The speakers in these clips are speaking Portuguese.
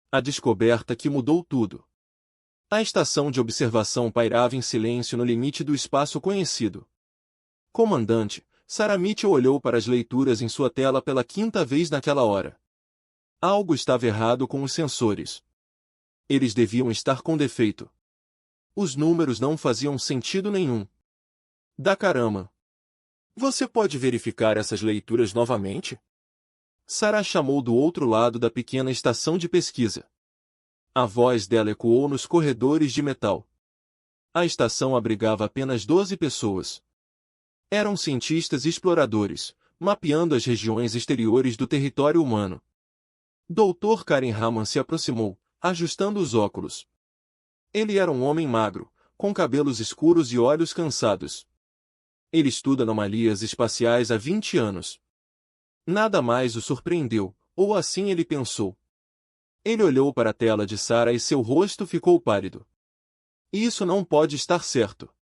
A descoberta que mudou tudo. A estação de observação pairava em silêncio no limite do espaço conhecido. Comandante, Sarah Mitchell olhou para as leituras em sua tela pela quinta vez naquela hora. Algo estava errado com os sensores. Eles deviam estar com defeito. Os números não faziam sentido nenhum. Da caramba! Você pode verificar essas leituras novamente? Sarah chamou do outro lado da pequena estação de pesquisa. A voz dela ecoou nos corredores de metal. A estação abrigava apenas 12 pessoas. Eram cientistas e exploradores, mapeando as regiões exteriores do território humano. Dr. Karen Hamann se aproximou, ajustando os óculos. Ele era um homem magro, com cabelos escuros e olhos cansados. Ele estuda anomalias espaciais há 20 anos. Nada mais o surpreendeu, ou assim ele pensou. Ele olhou para a tela de Sarah e seu rosto ficou pálido. Isso não pode estar certo.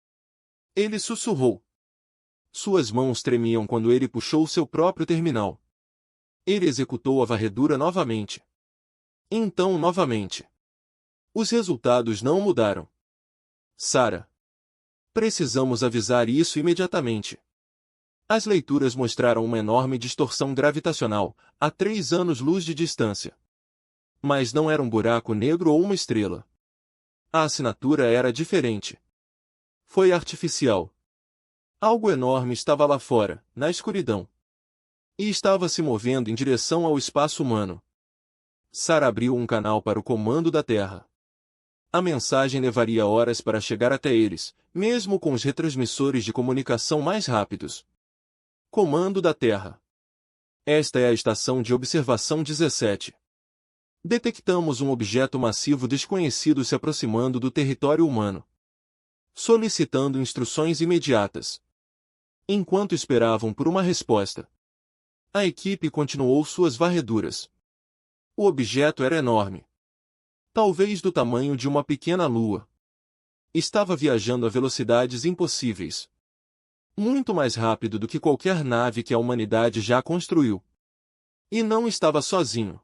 Ele sussurrou. Suas mãos tremiam quando ele puxou seu próprio terminal. Ele executou a varredura novamente. Então novamente. Os resultados não mudaram. Sarah. Precisamos avisar isso imediatamente. As leituras mostraram uma enorme distorção gravitacional, a 3 anos-luz de distância. Mas não era um buraco negro ou uma estrela. A assinatura era diferente. Foi artificial. Algo enorme estava lá fora, na escuridão. E estava se movendo em direção ao espaço humano. Sarah abriu um canal para o comando da Terra. A mensagem levaria horas para chegar até eles, mesmo com os retransmissores de comunicação mais rápidos. Comando da Terra. Esta é a estação de observação 17. Detectamos um objeto massivo desconhecido se aproximando do território humano. Solicitando instruções imediatas. Enquanto esperavam por uma resposta, a equipe continuou suas varreduras. O objeto era enorme. Talvez do tamanho de uma pequena lua. Estava viajando a velocidades impossíveis. Muito mais rápido do que qualquer nave que a humanidade já construiu. E não estava sozinho.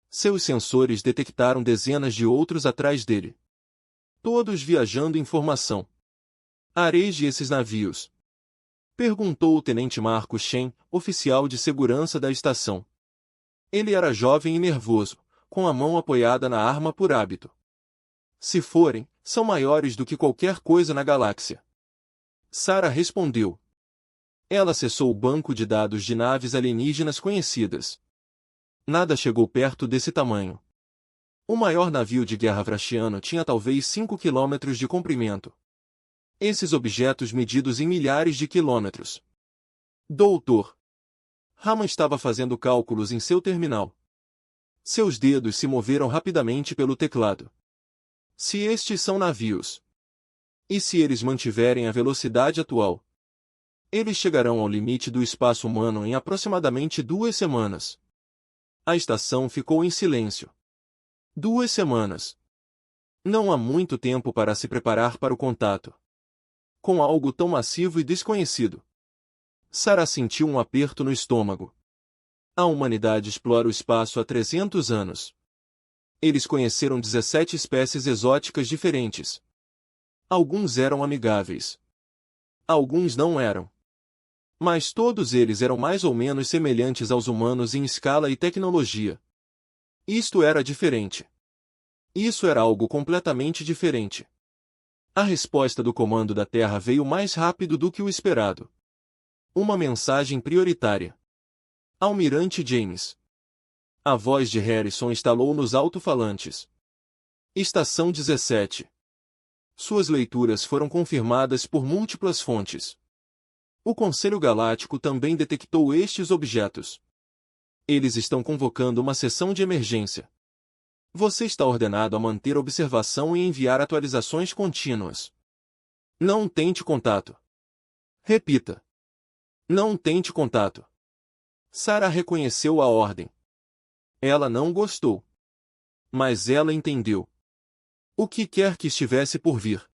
Seus sensores detectaram dezenas de outros atrás dele. Todos viajando em formação. Areje esses navios? Perguntou o tenente Marco Shen, oficial de segurança da estação. Ele era jovem e nervoso, com a mão apoiada na arma por hábito. Se forem, são maiores do que qualquer coisa na galáxia. Sarah respondeu. Ela acessou o banco de dados de naves alienígenas conhecidas. Nada chegou perto desse tamanho. O maior navio de guerra vrachiano tinha talvez 5 quilômetros de comprimento. Esses objetos medidos em milhares de quilômetros. Doutor. Hamann estava fazendo cálculos em seu terminal. Seus dedos se moveram rapidamente pelo teclado. Se estes são navios. E se eles mantiverem a velocidade atual? Eles chegarão ao limite do espaço humano em aproximadamente 2 semanas. A estação ficou em silêncio. 2 semanas. Não há muito tempo para se preparar para o contato. Com algo tão massivo e desconhecido. Sarah sentiu um aperto no estômago. A humanidade explora o espaço há 300 anos. Eles conheceram 17 espécies exóticas diferentes. Alguns eram amigáveis. Alguns não eram. Mas todos eles eram mais ou menos semelhantes aos humanos em escala e tecnologia. Isto era diferente. Isso era algo completamente diferente. A resposta do comando da Terra veio mais rápido do que o esperado. Uma mensagem prioritária. Almirante James. A voz de Harrison estalou nos alto-falantes. Estação 17. Suas leituras foram confirmadas por múltiplas fontes. O Conselho Galáctico também detectou estes objetos. Eles estão convocando uma sessão de emergência. Você está ordenado a manter observação e enviar atualizações contínuas. Não tente contato. Repita. Não tente contato. Sarah reconheceu a ordem. Ela não gostou. Mas ela entendeu. O que quer que estivesse por vir.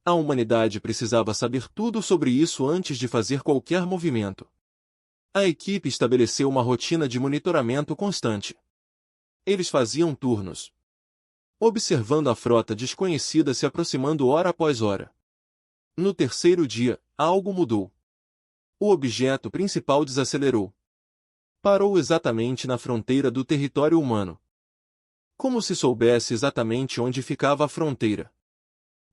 A humanidade precisava saber tudo sobre isso antes de fazer qualquer movimento. A equipe estabeleceu uma rotina de monitoramento constante. Eles faziam turnos, observando a frota desconhecida se aproximando hora após hora. No terceiro dia, algo mudou. O objeto principal desacelerou. Parou exatamente na fronteira do território humano. Como se soubesse exatamente onde ficava a fronteira.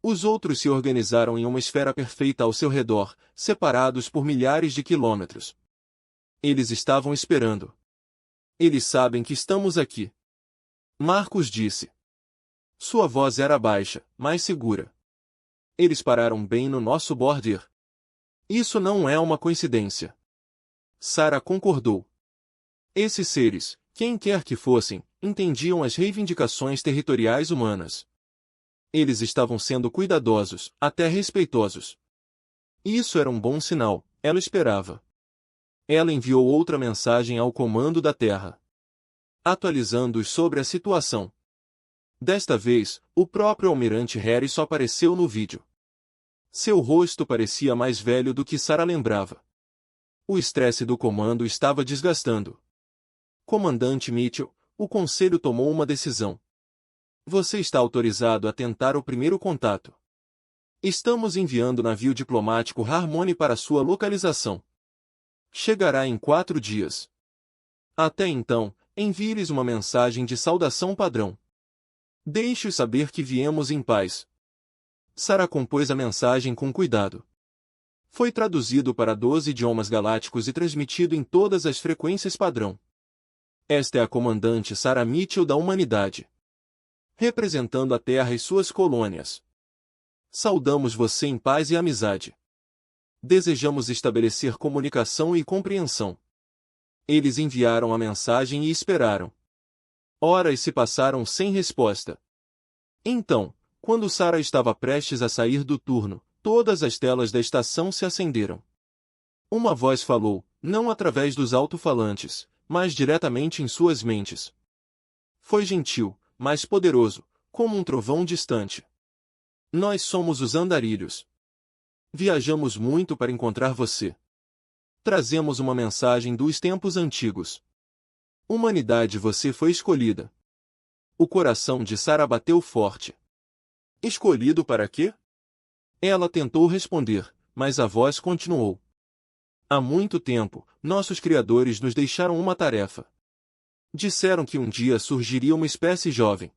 Os outros se organizaram em uma esfera perfeita ao seu redor, separados por milhares de quilômetros. Eles estavam esperando. Eles sabem que estamos aqui. Marcos disse. Sua voz era baixa, mas segura. Eles pararam bem no nosso border. Isso não é uma coincidência. Sarah concordou. Esses seres, quem quer que fossem, entendiam as reivindicações territoriais humanas. Eles estavam sendo cuidadosos, até respeitosos. Isso era um bom sinal, ela esperava. Ela enviou outra mensagem ao comando da Terra, atualizando-os sobre a situação. Desta vez, o próprio almirante Harry só apareceu no vídeo. Seu rosto parecia mais velho do que Sarah lembrava. O estresse do comando estava desgastando. Comandante Mitchell, o conselho tomou uma decisão. Você está autorizado a tentar o primeiro contato. Estamos enviando navio diplomático Harmony para sua localização. Chegará em 4 dias. Até então, envie-lhes uma mensagem de saudação padrão. Deixe-os saber que viemos em paz. Sarah compôs a mensagem com cuidado. Foi traduzido para 12 idiomas galácticos e transmitido em todas as frequências padrão. Esta é a comandante Sarah Mitchell da humanidade, representando a Terra e suas colônias. Saudamos você em paz e amizade. Desejamos estabelecer comunicação e compreensão. Eles enviaram a mensagem e esperaram. Horas se passaram sem resposta. Então, quando Sarah estava prestes a sair do turno, todas as telas da estação se acenderam. Uma voz falou, não através dos alto-falantes, mas diretamente em suas mentes. Foi gentil, mas poderoso, como um trovão distante. Nós somos os andarilhos. Viajamos muito para encontrar você. Trazemos uma mensagem dos tempos antigos. Humanidade, você foi escolhida. O coração de Sarah bateu forte. Escolhido para quê? Ela tentou responder, mas a voz continuou. Há muito tempo, nossos criadores nos deixaram uma tarefa. Disseram que um dia surgiria uma espécie jovem.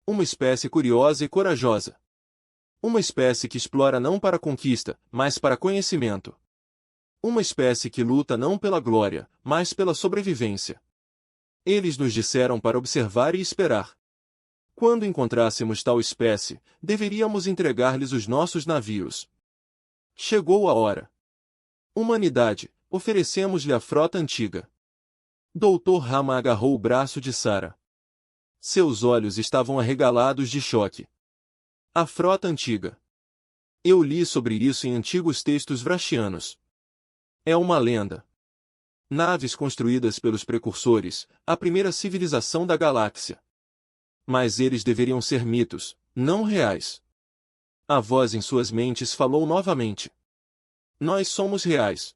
Uma espécie curiosa e corajosa. Uma espécie que explora não para conquista, mas para conhecimento. Uma espécie que luta não pela glória, mas pela sobrevivência. Eles nos disseram para observar e esperar. Quando encontrássemos tal espécie, deveríamos entregar-lhes os nossos navios. Chegou a hora. Humanidade, oferecemos-lhe a frota antiga. Dr. Rama agarrou o braço de Sarah. Seus olhos estavam arregalados de choque. A frota antiga. Eu li sobre isso em antigos textos vrachianos. É uma lenda. Naves construídas pelos precursores, a primeira civilização da galáxia. Mas eles deveriam ser mitos, não reais. A voz em suas mentes falou novamente. Nós somos reais.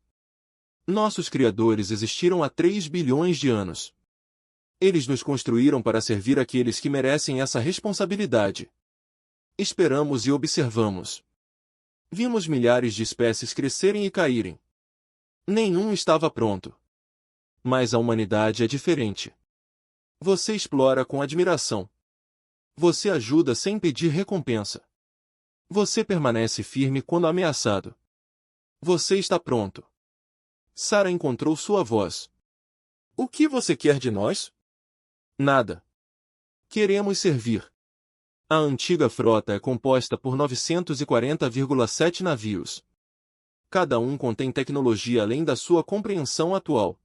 Nossos criadores existiram há 3 bilhões de anos. Eles nos construíram para servir aqueles que merecem essa responsabilidade. Esperamos e observamos. Vimos milhares de espécies crescerem e caírem. Nenhum estava pronto. Mas a humanidade é diferente. Você explora com admiração. Você ajuda sem pedir recompensa. Você permanece firme quando ameaçado. Você está pronto. Sarah encontrou sua voz. O que você quer de nós? Nada. Queremos servir. A antiga frota é composta por 940,7 navios. Cada um contém tecnologia além da sua compreensão atual.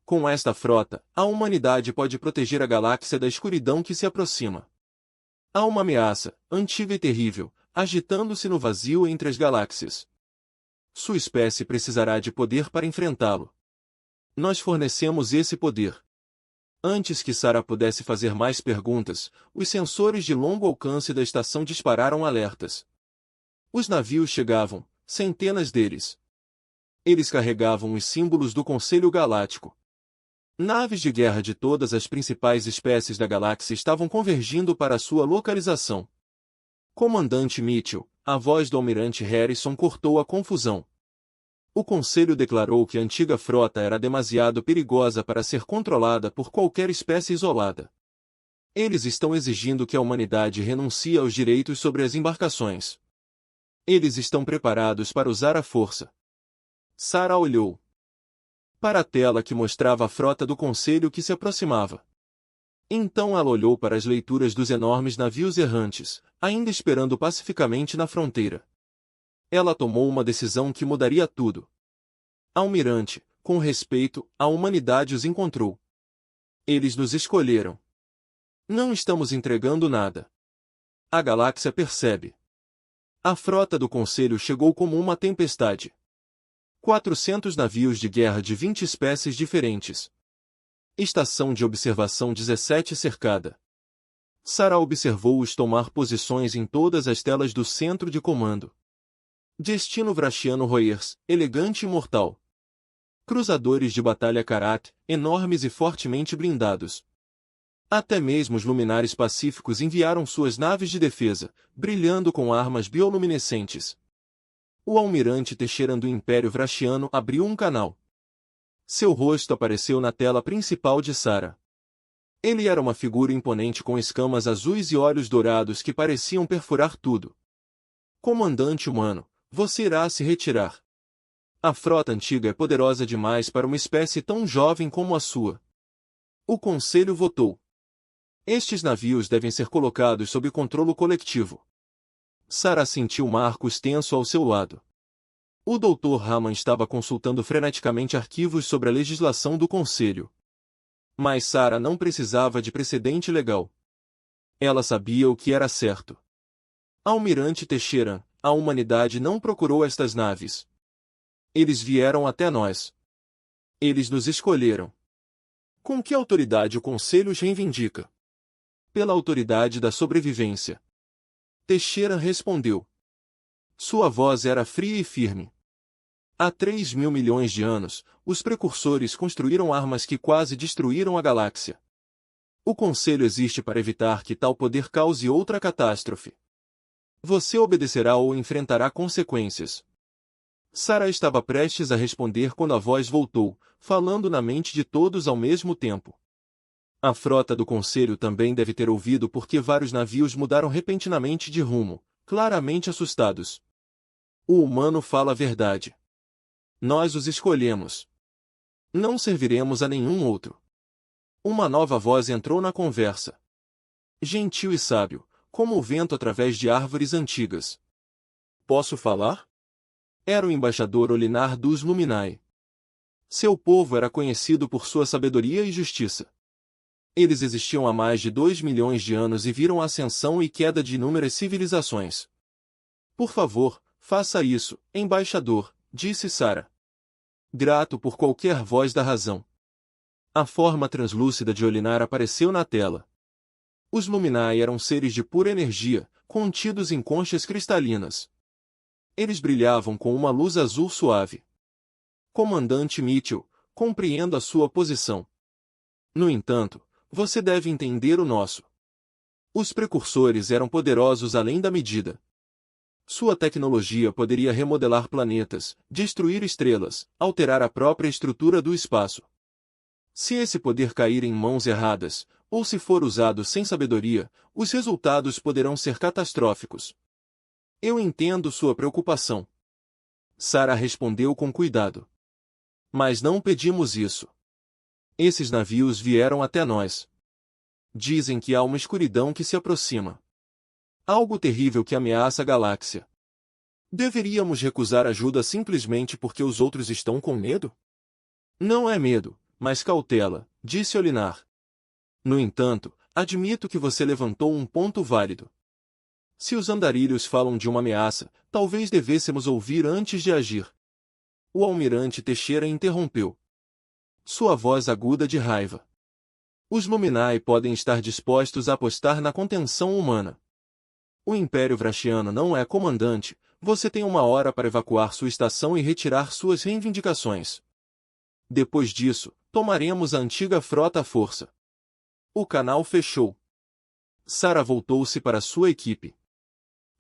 Com esta frota, a humanidade pode proteger a galáxia da escuridão que se aproxima. Há uma ameaça, antiga e terrível, agitando-se no vazio entre as galáxias. Sua espécie precisará de poder para enfrentá-lo. Nós fornecemos esse poder. Antes que Sarah pudesse fazer mais perguntas, os sensores de longo alcance da estação dispararam alertas. Os navios chegavam, centenas deles. Eles carregavam os símbolos do Conselho Galáctico. Naves de guerra de todas as principais espécies da galáxia estavam convergindo para sua localização. Comandante Mitchell, a voz do almirante Harrison cortou a confusão. O Conselho declarou que a antiga frota era demasiado perigosa para ser controlada por qualquer espécie isolada. Eles estão exigindo que a humanidade renuncie aos direitos sobre as embarcações. Eles estão preparados para usar a força. Sarah olhou para a tela que mostrava a frota do Conselho que se aproximava. Então ela olhou para as leituras dos enormes navios errantes, ainda esperando pacificamente na fronteira. Ela tomou uma decisão que mudaria tudo. Almirante, com respeito, a humanidade os encontrou. Eles nos escolheram. Não estamos entregando nada. A galáxia percebe. A frota do Conselho chegou como uma tempestade. 400 navios de guerra de 20 espécies diferentes. Estação de observação 17 cercada. Sarah observou-os tomar posições em todas as telas do centro de comando. Destino Vrachiano Royers, elegante e mortal. Cruzadores de batalha Karat, enormes e fortemente blindados. Até mesmo os luminares pacíficos enviaram suas naves de defesa, brilhando com armas bioluminescentes. O almirante Teixeira do Império Vrachiano abriu um canal. Seu rosto apareceu na tela principal de Sarah. Ele era uma figura imponente com escamas azuis e olhos dourados que pareciam perfurar tudo. Comandante humano, você irá se retirar. A frota antiga é poderosa demais para uma espécie tão jovem como a sua. O Conselho votou. Estes navios devem ser colocados sob controle coletivo. Sarah sentiu Marcos tenso ao seu lado. O Dr. Hammond estava consultando freneticamente arquivos sobre a legislação do Conselho. Mas Sarah não precisava de precedente legal. Ela sabia o que era certo. Almirante Teixeira, a humanidade não procurou estas naves. Eles vieram até nós. Eles nos escolheram. Com que autoridade o Conselho os reivindica? Pela autoridade da sobrevivência. Teixeira respondeu. Sua voz era fria e firme. Há 3.000 milhões de anos, os precursores construíram armas que quase destruíram a galáxia. O Conselho existe para evitar que tal poder cause outra catástrofe. Você obedecerá ou enfrentará consequências. Sarah estava prestes a responder quando a voz voltou, falando na mente de todos ao mesmo tempo. A frota do Conselho também deve ter ouvido porque vários navios mudaram repentinamente de rumo, claramente assustados. O humano fala a verdade. Nós os escolhemos. Não serviremos a nenhum outro. Uma nova voz entrou na conversa. Gentil e sábio, como o vento através de árvores antigas. Posso falar? Era o embaixador Olinar dos Luminae. Seu povo era conhecido por sua sabedoria e justiça. Eles existiam há mais de 2 milhões de anos e viram a ascensão e queda de inúmeras civilizações. Por favor, faça isso, embaixador, disse Sarah. Grato por qualquer voz da razão. A forma translúcida de Olinar apareceu na tela. Os Luminae eram seres de pura energia, contidos em conchas cristalinas. Eles brilhavam com uma luz azul suave. Comandante Mitchell, compreendo a sua posição. No entanto, você deve entender o nosso. Os precursores eram poderosos além da medida. Sua tecnologia poderia remodelar planetas, destruir estrelas, alterar a própria estrutura do espaço. Se esse poder cair em mãos erradas, ou se for usado sem sabedoria, os resultados poderão ser catastróficos. Eu entendo sua preocupação. Sarah respondeu com cuidado. Mas não pedimos isso. Esses navios vieram até nós. Dizem que há uma escuridão que se aproxima. Algo terrível que ameaça a galáxia. Deveríamos recusar ajuda simplesmente porque os outros estão com medo? Não é medo, mas cautela, disse Olinar. No entanto, admito que você levantou um ponto válido. Se os andarilhos falam de uma ameaça, talvez devêssemos ouvir antes de agir. O almirante Teixeira interrompeu. Sua voz aguda de raiva. Os Luminae podem estar dispostos a apostar na contenção humana. O Império Vrachiano não é comandante, você tem 1 hora para evacuar sua estação e retirar suas reivindicações. Depois disso, tomaremos a antiga frota à força. O canal fechou. Sarah voltou-se para sua equipe.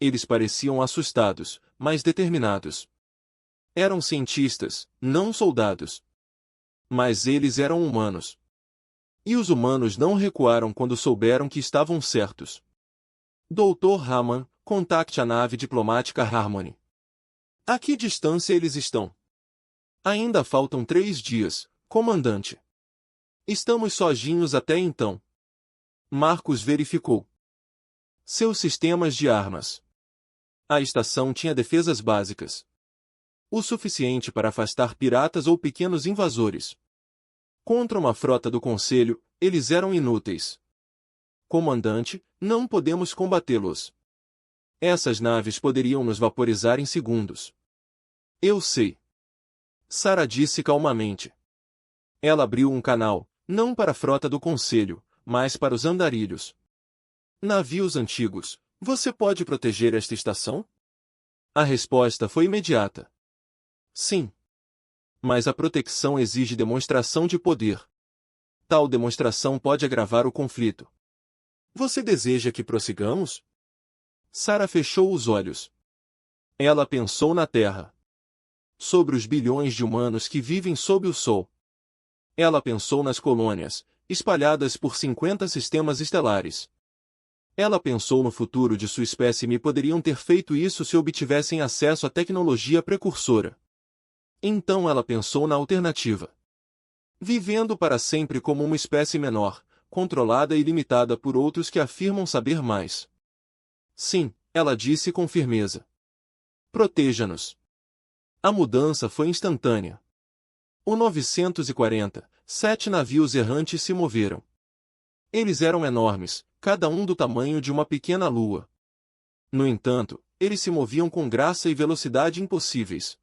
Eles pareciam assustados, mas determinados. Eram cientistas, não soldados. Mas eles eram humanos. E os humanos não recuaram quando souberam que estavam certos. Dr. Hammond, contacte a nave diplomática Harmony. A que distância eles estão? Ainda faltam 3 dias, comandante. Estamos sozinhos até então. Marcos verificou seus sistemas de armas. A estação tinha defesas básicas. O suficiente para afastar piratas ou pequenos invasores. Contra uma frota do Conselho, eles eram inúteis. Comandante, não podemos combatê-los. Essas naves poderiam nos vaporizar em segundos. Eu sei. Sarah disse calmamente. Ela abriu um canal, não para a frota do Conselho, mas para os andarilhos. Navios antigos, você pode proteger esta estação? A resposta foi imediata. Sim. Mas a proteção exige demonstração de poder. Tal demonstração pode agravar o conflito. Você deseja que prossigamos? Sarah fechou os olhos. Ela pensou na Terra. Sobre os bilhões de humanos que vivem sob o Sol. Ela pensou nas colônias, espalhadas por 50 sistemas estelares. Ela pensou no futuro de sua espécie e poderiam ter feito isso se obtivessem acesso à tecnologia precursora. Então ela pensou na alternativa. Vivendo para sempre como uma espécie menor, controlada e limitada por outros que afirmam saber mais. Sim, ela disse com firmeza. Proteja-nos. A mudança foi instantânea. O 940, 7 navios errantes se moveram. Eles eram enormes, cada um do tamanho de uma pequena lua. No entanto, eles se moviam com graça e velocidade impossíveis.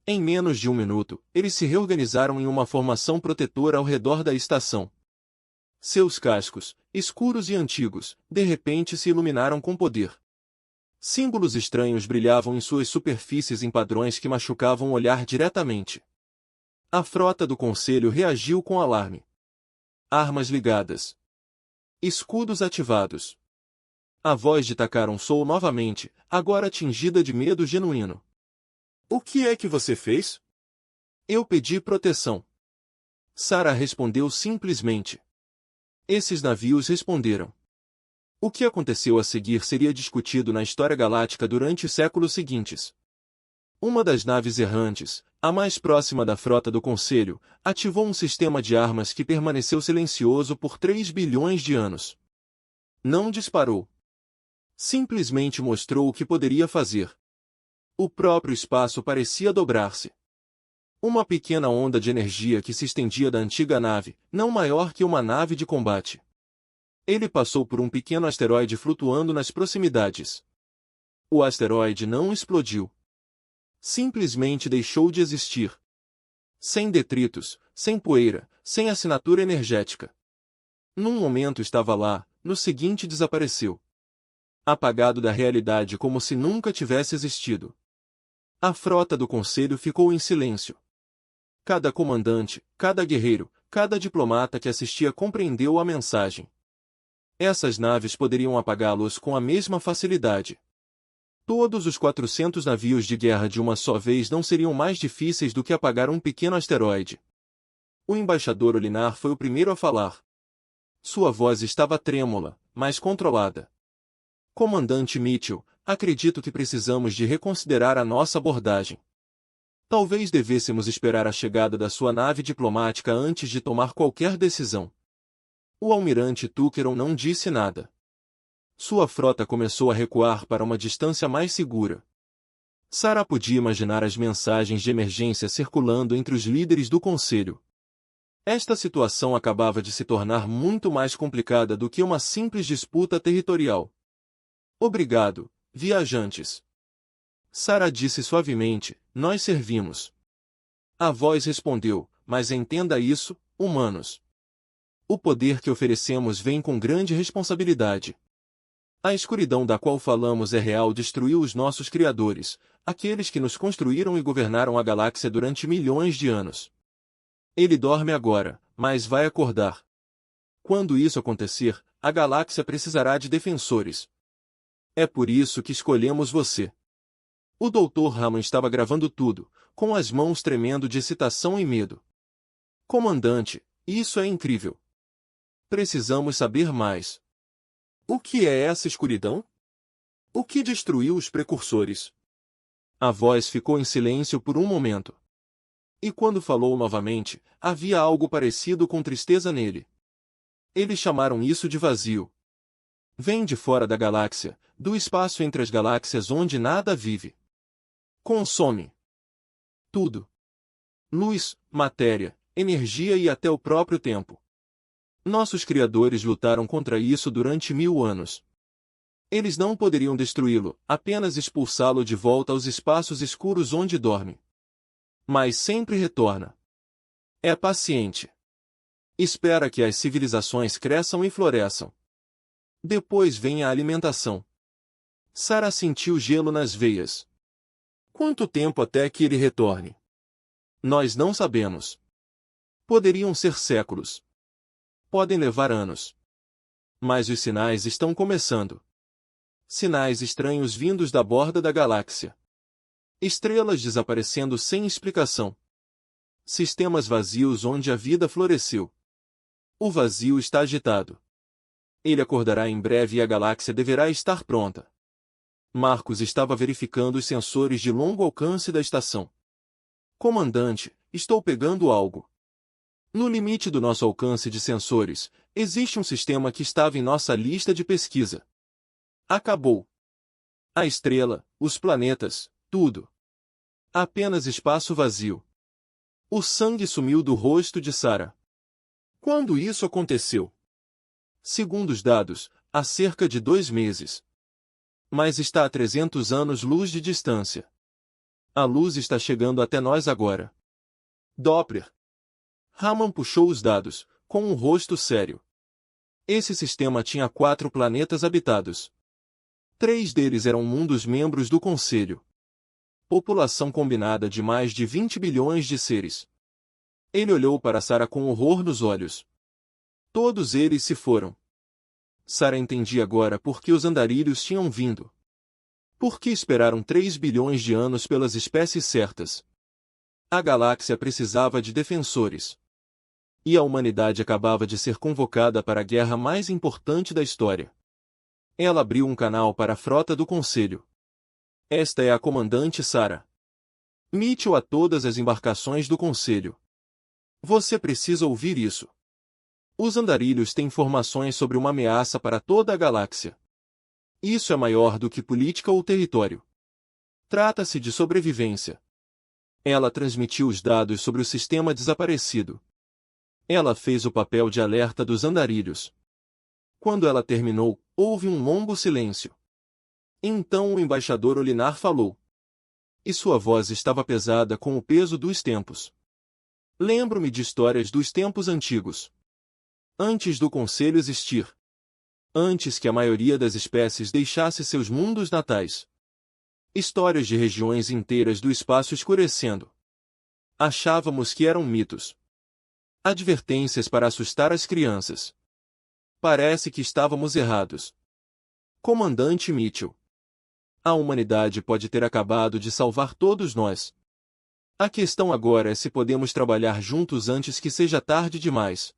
Em menos de 1 minuto, eles se reorganizaram em uma formação protetora ao redor da estação. Seus cascos, escuros e antigos, de repente se iluminaram com poder. Símbolos estranhos brilhavam em suas superfícies em padrões que machucavam o olhar diretamente. A frota do Conselho reagiu com alarme. Armas ligadas. Escudos ativados. A voz de Takaron soou novamente, agora tingida de medo genuíno. O que é que você fez? Eu pedi proteção. Sarah respondeu simplesmente. Esses navios responderam. O que aconteceu a seguir seria discutido na história galáctica durante os séculos seguintes. Uma das naves errantes, a mais próxima da frota do Conselho, ativou um sistema de armas que permaneceu silencioso por 3 bilhões de anos. Não disparou. Simplesmente mostrou o que poderia fazer. O próprio espaço parecia dobrar-se. Uma pequena onda de energia que se estendia da antiga nave, não maior que uma nave de combate. Ele passou por um pequeno asteroide flutuando nas proximidades. O asteroide não explodiu. Simplesmente deixou de existir. Sem detritos, sem poeira, sem assinatura energética. Num momento estava lá, no seguinte desapareceu. Apagado da realidade como se nunca tivesse existido. A frota do Conselho ficou em silêncio. Cada comandante, cada guerreiro, cada diplomata que assistia compreendeu a mensagem. Essas naves poderiam apagá-los com a mesma facilidade. Todos os 400 navios de guerra de uma só vez não seriam mais difíceis do que apagar um pequeno asteroide. O embaixador Olinar foi o primeiro a falar. Sua voz estava trêmula, mas controlada. Comandante Mitchell, acredito que precisamos de reconsiderar a nossa abordagem. Talvez devêssemos esperar a chegada da sua nave diplomática antes de tomar qualquer decisão. O almirante Tuckeron não disse nada. Sua frota começou a recuar para uma distância mais segura. Sarah podia imaginar as mensagens de emergência circulando entre os líderes do Conselho. Esta situação acabava de se tornar muito mais complicada do que uma simples disputa territorial. Obrigado, viajantes. Sarah disse suavemente, nós servimos. A voz respondeu, mas entenda isso, humanos. O poder que oferecemos vem com grande responsabilidade. A escuridão da qual falamos é real, destruiu os nossos criadores, aqueles que nos construíram e governaram a galáxia durante milhões de anos. Ele dorme agora, mas vai acordar. Quando isso acontecer, a galáxia precisará de defensores. É por isso que escolhemos você. O Dr. Hammond estava gravando tudo, com as mãos tremendo de excitação e medo. Comandante, isso é incrível. Precisamos saber mais. O que é essa escuridão? O que destruiu os precursores? A voz ficou em silêncio por um momento. E quando falou novamente, havia algo parecido com tristeza nele. Eles chamaram isso de vazio. Vem de fora da galáxia, do espaço entre as galáxias onde nada vive. Consome tudo. Luz, matéria, energia e até o próprio tempo. Nossos criadores lutaram contra isso durante 1000 anos. Eles não poderiam destruí-lo, apenas expulsá-lo de volta aos espaços escuros onde dorme. Mas sempre retorna. É paciente. Espera que as civilizações cresçam e floresçam. Depois vem a alimentação. Sarah sentiu gelo nas veias. Quanto tempo até que ele retorne? Nós não sabemos. Poderiam ser séculos. Podem levar anos. Mas os sinais estão começando. Sinais estranhos vindos da borda da galáxia. Estrelas desaparecendo sem explicação. Sistemas vazios onde a vida floresceu. O vazio está agitado. Ele acordará em breve e a galáxia deverá estar pronta. Marcos estava verificando os sensores de longo alcance da estação. Comandante, estou pegando algo. No limite do nosso alcance de sensores, existe um sistema que estava em nossa lista de pesquisa. Acabou. A estrela, os planetas, tudo. Apenas espaço vazio. O sangue sumiu do rosto de Sarah. Quando isso aconteceu? Segundo os dados, há cerca de 2 meses. Mas está a 300 anos-luz de distância. A luz está chegando até nós agora. Doppler. Hammond puxou os dados, com um rosto sério. Esse sistema tinha 4 planetas habitados. 3 deles eram mundos membros do Conselho. População combinada de mais de 20 bilhões de seres. Ele olhou para Sarah com horror nos olhos. Todos eles se foram. Sarah entendia agora por que os andarilhos tinham vindo. Por que esperaram 3 bilhões de anos pelas espécies certas? A galáxia precisava de defensores. E a humanidade acabava de ser convocada para a guerra mais importante da história. Ela abriu um canal para a frota do Conselho. Esta é a comandante Sarah Mitchell a todas as embarcações do Conselho. Você precisa ouvir isso. Os andarilhos têm informações sobre uma ameaça para toda a galáxia. Isso é maior do que política ou território. Trata-se de sobrevivência. Ela transmitiu os dados sobre o sistema desaparecido. Ela fez o papel de alerta dos andarilhos. Quando ela terminou, houve um longo silêncio. Então o embaixador Olinar falou. E sua voz estava pesada com o peso dos tempos. Lembro-me de histórias dos tempos antigos. Antes do Conselho existir. Antes que a maioria das espécies deixasse seus mundos natais. Histórias de regiões inteiras do espaço escurecendo. Achávamos que eram mitos. Advertências para assustar as crianças. Parece que estávamos errados. Comandante Mitchell. A humanidade pode ter acabado de salvar todos nós. A questão agora é se podemos trabalhar juntos antes que seja tarde demais.